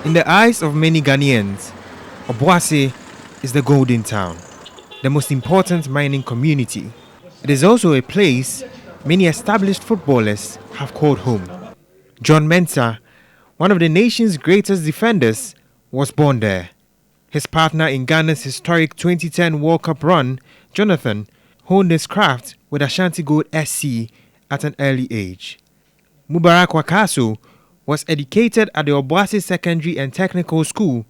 In the eyes of many Ghanaians, Obuasi is the golden town, the most important mining community. It is also a place many established footballers have called home. John Mensah, one of the nation's greatest defenders, was born there. His partner in Ghana's historic 2010 World Cup run, Jonathan, honed his craft with Ashanti Gold SC at an early age. Mubarak Wakaso was educated at the Obuasi Secondary and Technical School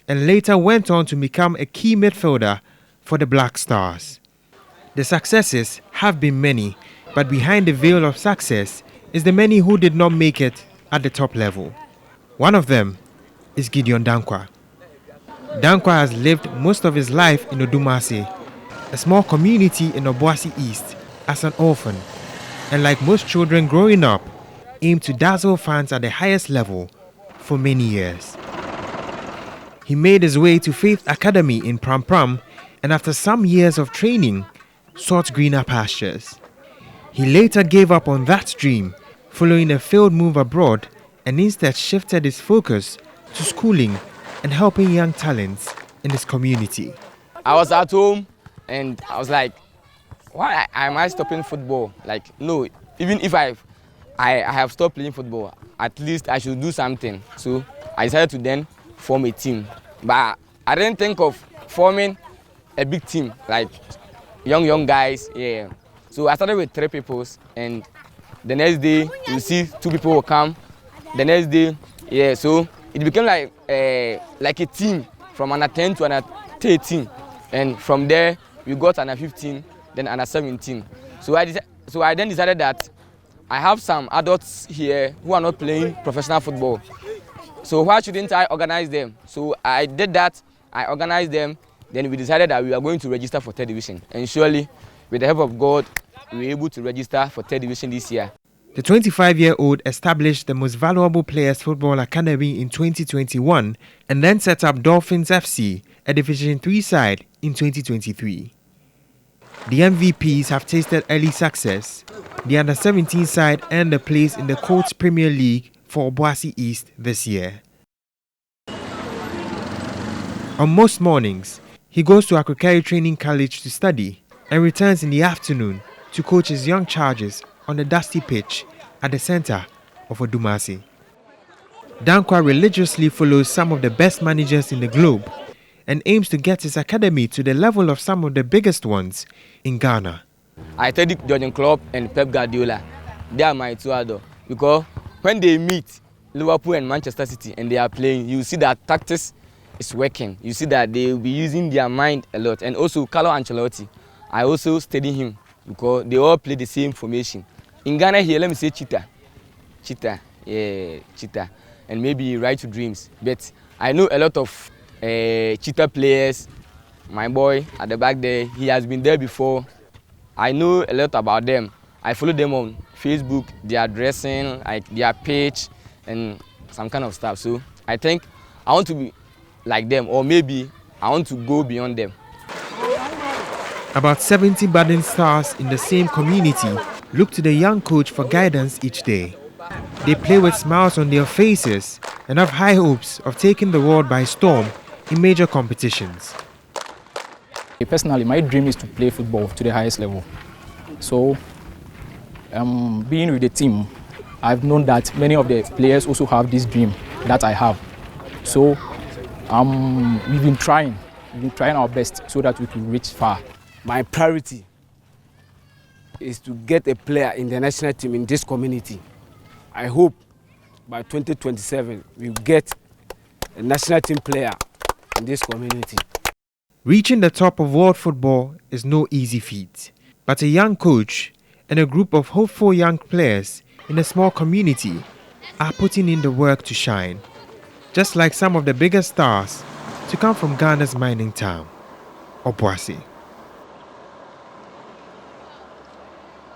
and later went on to become a key midfielder for the Black Stars. The successes have been many, but behind the veil of success is the many who did not make it at the top level. One of them is Gideon Dankwa. Dankwa has lived most of his life in Obuasi, a small community in Obuasi East, as an orphan, and like most children growing up, aimed to dazzle fans at the highest level for many years. He made his way to Faith Academy in Pram Pram and after some years of training, sought greener pastures. He later gave up on that dream following a failed move abroad and instead shifted his focus to schooling and helping young talents in his community. I was at home and I was like, why am I stopping football? Like, no, even if I have stopped playing football, at least I should do something. So I decided to then form a team. But I didn't think of forming a big team, like young guys, yeah. So I started with 3 people, and the next day you see 2 people will come. The next day, yeah, so it became like a team from under 10 to under 13. And from there, we got under 15, then under 17. So I then decided that I have some adults here who are not playing professional football. So why shouldn't I organize them? So I did that, I organized them, then we decided that we are going to register for 3rd division. And surely, with the help of God, we were able to register for 3rd division this year. The 25-year-old established the Most Valuable Players Football Academy in 2021 and then set up Dolphins FC, a Division 3 side, in 2023. The MVPs have tasted early success. The under-17 side earned a place in the Colts Premier League for Obuasi East this year. On most mornings, he goes to Akrokari Training College to study and returns in the afternoon to coach his young charges on the dusty pitch at the center of Obuasi. Dankwa religiously follows some of the best managers in the globe and aims to get his academy to the level of some of the biggest ones in Ghana. I studied Jurgen Klopp and Pep Guardiola. They are my 2 idols because when they meet Liverpool and Manchester City and they are playing, you see that tactics is working. You see that they will be using their mind a lot. And also Carlo Ancelotti, I also study him because they all play the same formation. In Ghana here, let me say cheetah, and maybe Right to Dreams. But I know a lot of cheetah players. My boy at the back there, he has been there before. I know a lot about them. I follow them on Facebook, their dressing, like their page, and some kind of stuff. So I think I want to be like them, or maybe I want to go beyond them. About 70 budding stars in the same community look to the young coach for guidance each day. They play with smiles on their faces and have high hopes of taking the world by storm in major competitions. Personally, my dream is to play football to the highest level. So, being with the team, I've known that many of the players also have this dream that I have. So, we've been trying our best so that we can reach far. My priority is to get a player in the national team in this community. I hope by 2027 we'll get a national team player in this community. Reaching the top of world football is no easy feat, but a young coach and a group of hopeful young players in a small community are putting in the work to shine, just like some of the biggest stars to come from Ghana's mining town, Obuasi.